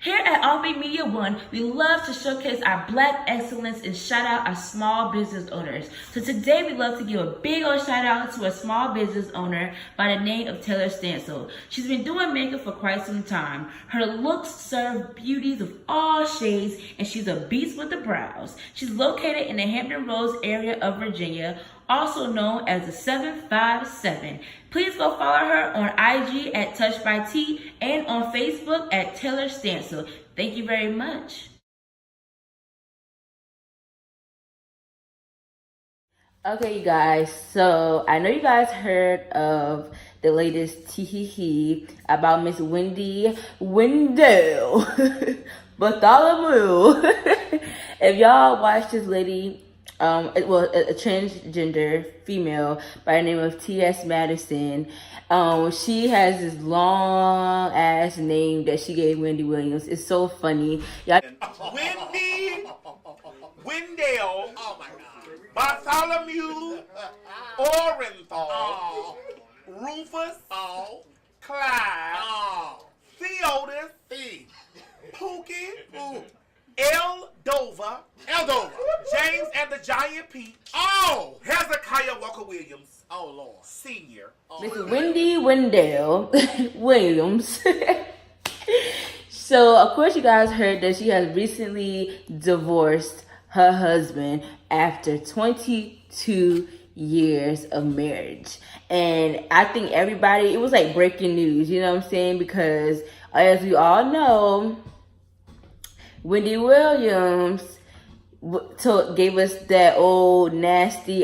Here at All Big Media One, we love to showcase our Black excellence and shout out our small business owners. So today we love to give a big old shout out to a small business owner by the name of Taylor Stansel. She's been doing makeup for quite some time. Her looks serve beauties of all shades, and she's a beast with the brows. She's located in the Hampton Roads area of Virginia, also known as the 757. Please go follow her on IG at Touch by T and on Facebook at Taylor Stansel. Thank you very much. Okay, you guys, so I know you guys heard of the latest tee about Miss Wendy Bartholomew. If y'all watch this lady, a transgender female by the name of T.S. Madison. She has this long ass name that she gave Wendy Williams. It's so funny. Wendy Wendell Bartholomew Orenthal Rufus Clyde Theodis Pookie L. Dover James and the Giant Peach Hezekiah Walker Williams Lord Senior Miss Wendy Wendell Williams. So, of course, you guys heard that she has recently divorced her husband after 22 years of marriage. And I think everybody, it was like breaking news, you know what I'm saying? Because as we all know, Wendy Williams gave us that old nasty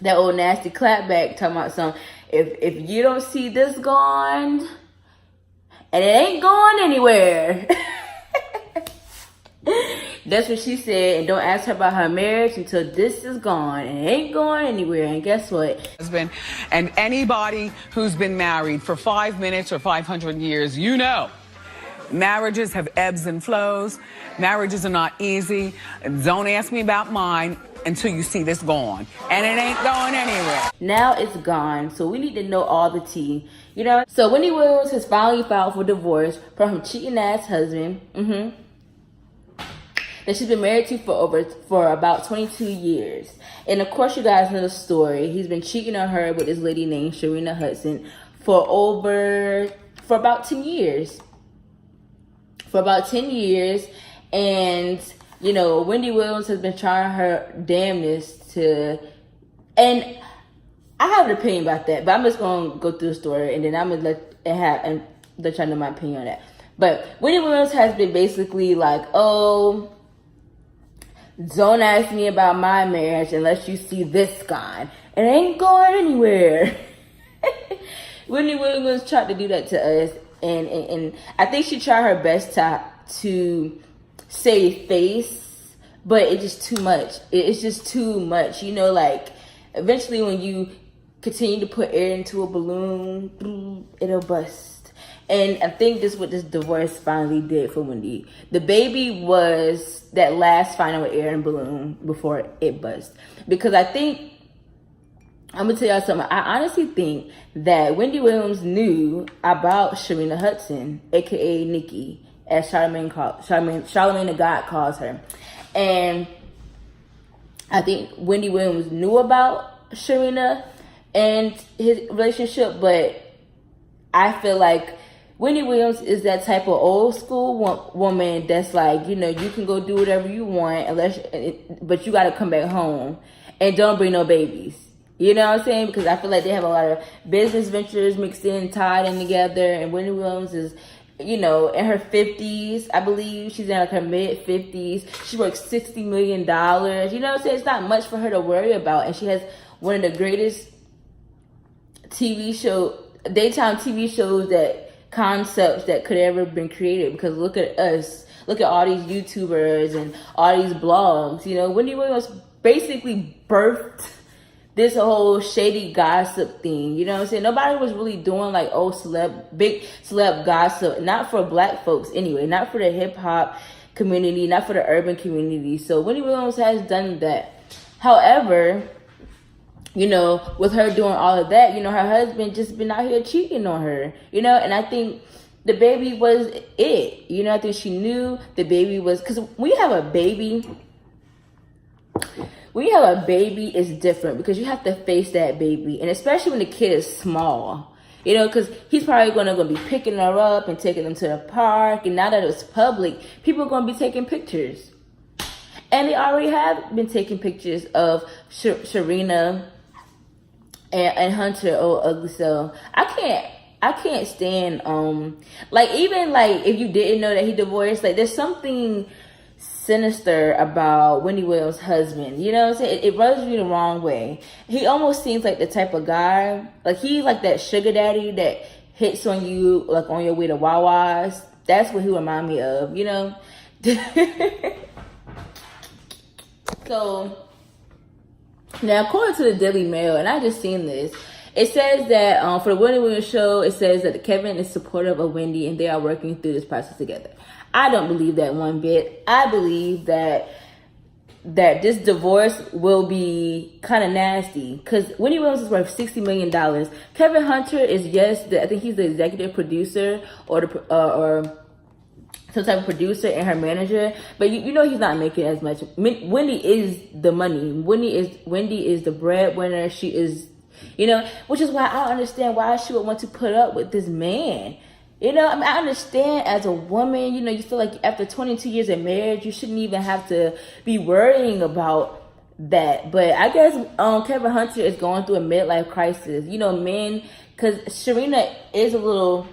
clapback talking about some, if you don't see this gone, and it ain't going anywhere. That's what she said, and don't ask her about her marriage until this is gone, and it ain't going anywhere. And guess what? Husband, and anybody who's been married for 5 minutes or 500 years, you know, marriages have ebbs and flows. Marriages are not easy. Don't ask me about mine until you see this gone. And it ain't going anywhere. Now it's gone, so we need to know all the tea. You know? So Wendy Williams has finally filed for divorce from her cheating ass husband. That she's been married to for about 22 years. And of course you guys know the story. He's been cheating on her with this lady named Sharina Hudson for about 10 years. And you know, Wendy Williams has been trying her damnedest to, and I have an opinion about that, but I'm just gonna go through the story and then I'm gonna let y'all know my opinion on that. But Wendy Williams has been basically like, oh, don't ask me about my marriage unless you see this gone. It ain't going anywhere. Wendy Williams tried to do that to us, and I think she tried her best to save face, but it's just too much. It's just too much. You know, like, eventually when you continue to put air into a balloon, it'll bust. And I think this is what this divorce finally did for Wendy. The baby was that last final air and balloon before it bust. Because I think, I'm going to tell y'all something. I honestly think that Wendy Williams knew about Sharina Hudson, a.k.a. Nikki, as Charlamagne the God calls her. And I think Wendy Williams knew about Sharina and his relationship, but I feel like Wendy Williams is that type of old school woman that's like, you know, you can go do whatever you want, but you got to come back home and don't bring no babies. You know what I'm saying? Because I feel like they have a lot of business ventures mixed in, tied in together, and Wendy Williams is, you know, in her 50s, I believe. She's in like her mid-50s. She works $60 million. You know what I'm saying? It's not much for her to worry about. And she has one of the greatest daytime TV shows concepts that could ever been created. Because look at us. Look at all these YouTubers and all these blogs. You know, Wendy Williams basically birthed this whole shady gossip thing, you know what I'm saying? Nobody was really doing like big celeb gossip, not for black folks anyway, not for the hip hop community, not for the urban community. So Wendy Williams has done that. However, you know, with her doing all of that, you know, her husband just been out here cheating on her, you know, and I think the baby was it. You know, I think she knew the baby was, because when you have a baby, it's different because you have to face that baby. And especially when the kid is small. You know, because he's probably going to be picking her up and taking them to the park. And now that it's public, people are going to be taking pictures. And they already have been taking pictures of Sharina and Hunter. Oh, ugly. So I can't stand, like, even, like, if you didn't know that he divorced, like, there's something sinister about Wendy Williams' husband. You know what I'm saying? It rubs me the wrong way. He almost seems like the type of guy, like, he's like that sugar daddy that hits on you, like, on your way to Wawa's. That's what he remind me of, you know? So, now, according to the Daily Mail, and I just seen this, it says that for the Wendy Williams show, it says that Kevin is supportive of Wendy and they are working through this process together. I don't believe that one bit. I believe that this divorce will be kind of nasty because Wendy Williams is worth $60 million. Kevin Hunter is, I think he's the executive producer or some type of producer and her manager, but you know he's not making as much. Wendy is the money. Wendy is the breadwinner. She is, you know, which is why I understand why she would want to put up with this man. You know, I mean, I understand as a woman, you know, you feel like after 22 years of marriage, you shouldn't even have to be worrying about that. But I guess Kevin Hunter is going through a midlife crisis. You know, men, because Sharina is a little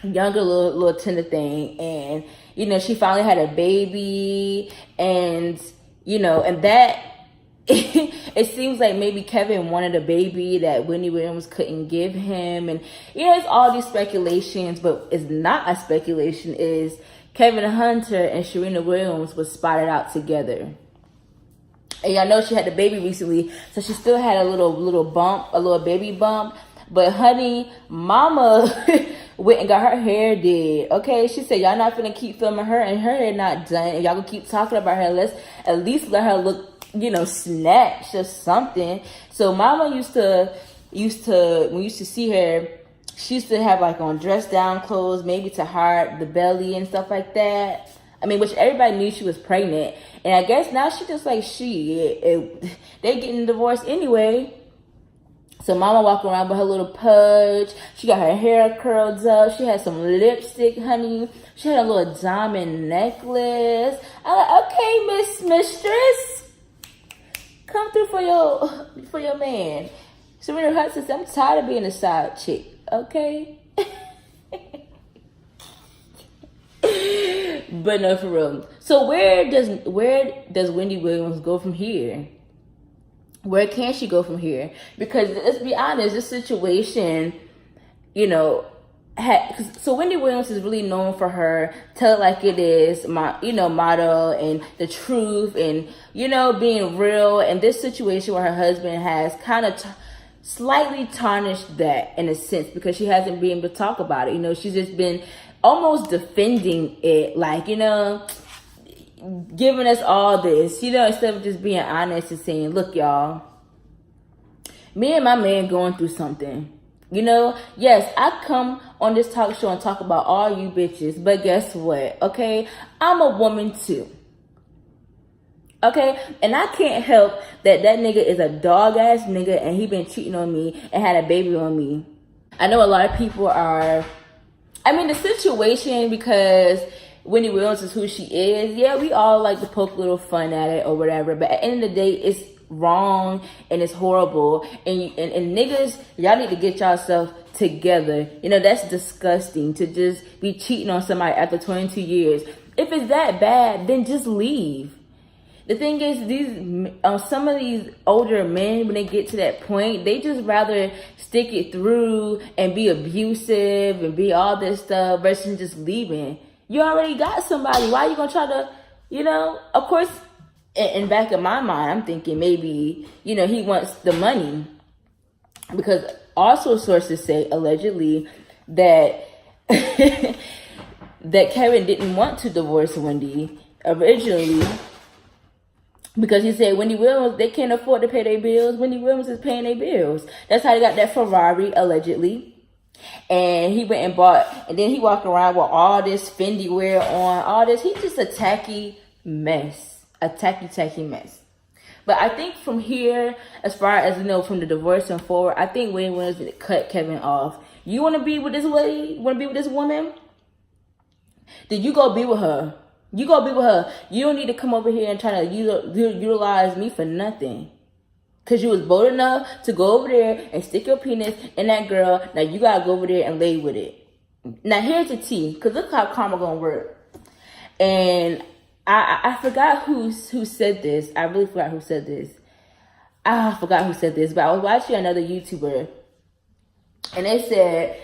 younger, little tender thing. And, you know, she finally had a baby. And, you know, and that... it seems like maybe Kevin wanted a baby that Wendy Williams couldn't give him. And, you know, it's all these speculations, but it's not a speculation. Is Kevin Hunter and Sharina Williams was spotted out together. And y'all know she had the baby recently, so she still had a little bump, a little baby bump. But honey, mama went and got her hair did. Okay, she said y'all not gonna keep filming her and her hair not done. And y'all gonna keep talking about her. Let's at least let her look, you know, snatched or something. So mama used to when we used to see her, she used to have like on dress down clothes, maybe to hide the belly and stuff like that. I mean, which everybody knew she was pregnant. And I guess now she just like they getting divorced anyway. So mama walking around with her little pudge. She got her hair curled up. She had some lipstick, honey. She had a little diamond necklace. I'm like, okay, mistress. Come through for your man. Serena Hart says, I'm tired of being a side chick. Okay? But no, for real. So where does Wendy Williams go from here? Where can she go from here? Because let's be honest, this situation, you know, so Wendy Williams is really known for her tell it like it is, motto and the truth and, you know, being real. And this situation where her husband has kind of slightly tarnished that in a sense because she hasn't been able to talk about it. You know, she's just been almost defending it, like, you know, giving us all this, you know, instead of just being honest and saying, look, y'all, me and my man going through something. You know, yes, I come on this talk show and talk about all you bitches, but guess what? Okay, I'm a woman too. Okay, and I can't help that nigga is a dog ass nigga and he been cheating on me and had a baby on me. I know a lot of people are, I mean, the situation, because Wendy Williams is who she is, yeah, we all like to poke a little fun at it or whatever, but at the end of the day, it's wrong and it's horrible. And niggas, y'all need to get yourself together. You know, that's disgusting to just be cheating on somebody after 22 years. If it's that bad, then just leave. The thing is, these some of these older men, when they get to that point, they just rather stick it through and be abusive and be all this stuff versus just leaving. You already got somebody. Why are you gonna try to, you know? Of course, in back of my mind, I'm thinking maybe, you know, he wants the money, because also sources say allegedly that that Kevin didn't want to divorce Wendy originally. Because he said Wendy Williams, they can't afford to pay their bills. Wendy Williams is paying their bills. That's how they got that Ferrari, allegedly. And he went and bought, and then he walked around with all this Fendi wear on, all this. He's just a tacky mess. A tacky mess. But I think from here, as far as, from the divorce and forward, I think Wendy Williams did cut Kevin off. You want to be with this lady? You want to be with this woman? Then you go be with her. You go be with her. You don't need to come over here and try to utilize me for nothing. Because you was bold enough to go over there and stick your penis in that girl. Now you got to go over there and lay with it. Now here's the tea. Because look how karma going to work. And I forgot who said this. I really forgot who said this. I forgot who said this. But I was watching another YouTuber. And they said,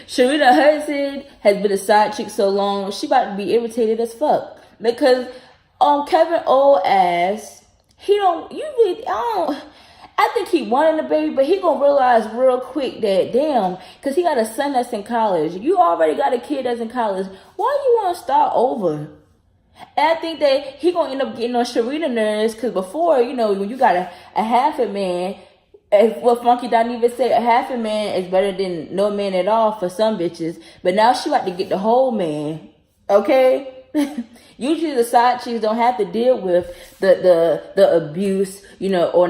Sharita Hudson has been a side chick so long, she about to be irritated as fuck. Because Kevin old ass, I think he wanted a baby, but he gonna realize real quick that, damn, because he got a son that's in college. You already got a kid that's in college. Why you want to start over? And I think that he gonna end up getting on Sharita nerves, because before, when you got a half a man, what Funky Don even said, a half a man is better than no man at all for some bitches. But now she about to get the whole man. Okay? Usually the side chicks don't have to deal with the abuse, or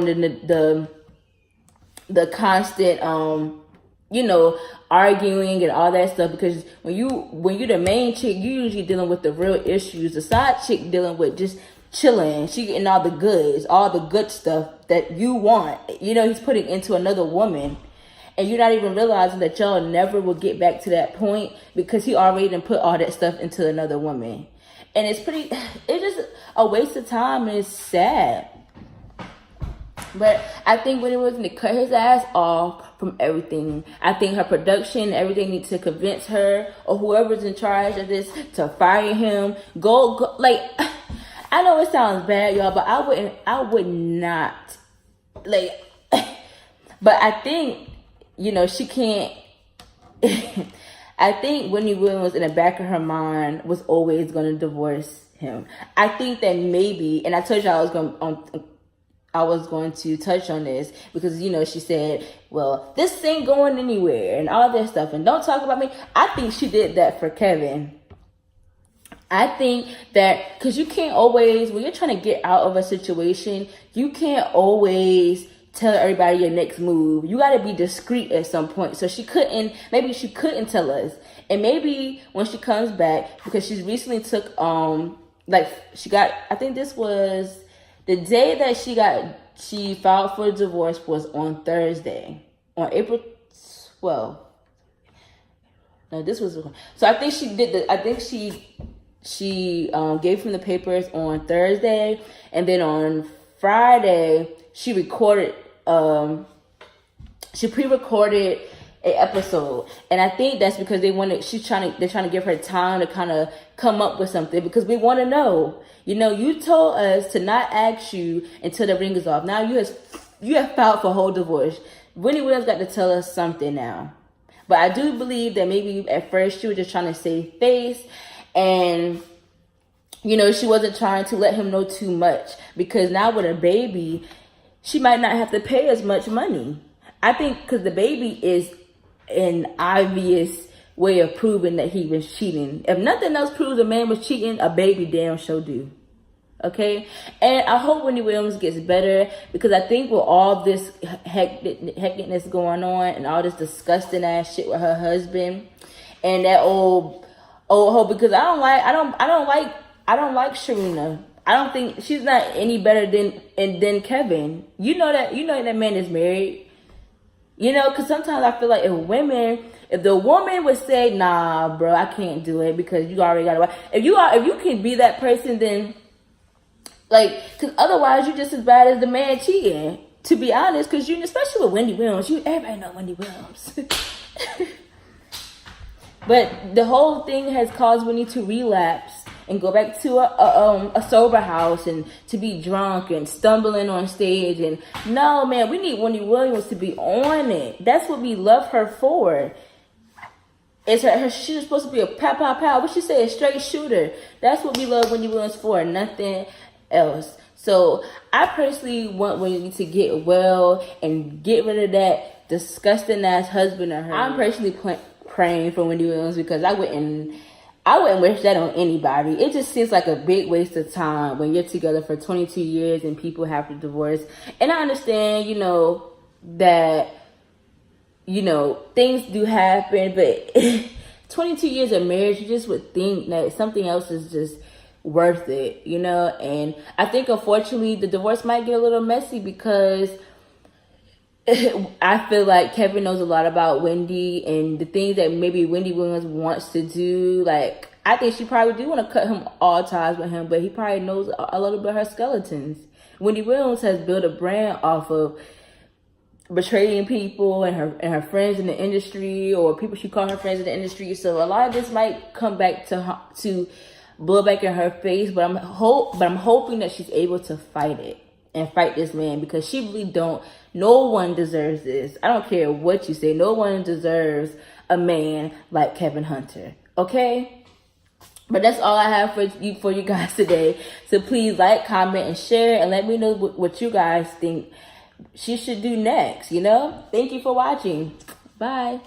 the constant arguing and all that stuff, because when you're the main chick, you usually dealing with the real issues. The side chick dealing with just chilling. She getting all the goods, all the good stuff that you want. He's putting into another woman. And you're not even realizing that y'all never will get back to that point, because he already done put all that stuff into another woman. And it's just a waste of time, and it's sad. But I think when it was to cut his ass off from everything, I think her production, everything needs to convince her or whoever's in charge of this to fire him. Go like, I know it sounds bad, y'all, but I would not, like, but I think, she can't, I think Wendy Williams in the back of her mind was always going to divorce him. I think that maybe, and I told you I was going to touch on this, because, she said, well, this ain't going anywhere and all this stuff, and don't talk about me. I think she did that for Kevin. I think that, because you can't always, when you're trying to get out of a situation, you can't always tell everybody your next move. You got to be discreet at some point. So maybe she couldn't tell us. And maybe when she comes back, because she recently took, I think this was the day that she filed for divorce was on Thursday, on April 12th. No, this was, so I think she gave him the papers on Thursday, and then on Friday she pre-recorded an episode. And I think that's because they're trying to give her time to kind of come up with something, because we want to know. You told us to not ask you until the ring is off. Now you have filed for whole divorce. Wendy Williams got to tell us something now. But I do believe that maybe at first she was just trying to save face, and she wasn't trying to let him know too much, because now with a baby, she might not have to pay as much money. I think because the baby is an obvious way of proving that he was cheating. If nothing else proves a man was cheating, a baby damn sure do. Okay? And I hope Wendy Williams gets better, because I think with all this hecticness going on and all this disgusting ass shit with her husband and that old hoe, because I don't like Sharina. I don't think she's not any better than Kevin. You know that man is married. Because sometimes I feel like if the woman would say, nah, bro, I can't do it because you already got a wife. If you can be that person, then, because otherwise you're just as bad as the man cheating, to be honest, because especially with Wendy Williams, everybody know Wendy Williams. But the whole thing has caused Wendy to relapse and go back to a sober house and to be drunk and stumbling on stage. And no, man, we need Wendy Williams to be on it. That's what we love her for. She's supposed to be a pow, pow, pow. What she say? A straight shooter. That's what we love Wendy Williams for, nothing else. So I personally want Wendy to get well and get rid of that disgusting ass husband of hers. I'm personally praying for Wendy Williams because I wouldn't wish that on anybody. It just seems like a big waste of time when you're together for 22 years and people have to divorce. And I understand, that, things do happen, but 22 years of marriage, you just would think that something else is just worth it, And I think, unfortunately, the divorce might get a little messy because I feel like Kevin knows a lot about Wendy and the things that maybe Wendy Williams wants to do. Like, I think she probably do want to cut him all ties with him, but he probably knows a little bit of her skeletons. Wendy Williams has built a brand off of betraying people and her friends in the industry, or people she called her friends in the industry. So a lot of this might come back to blow back in her face, but I'm hoping that she's able to fight it and fight this man, because she really don't. No one deserves this. I don't care what you say. No one deserves a man like Kevin Hunter. Okay? But that's all I have for you guys today. So please like, comment, and share, and let me know what you guys think she should do next. Thank you for watching. Bye.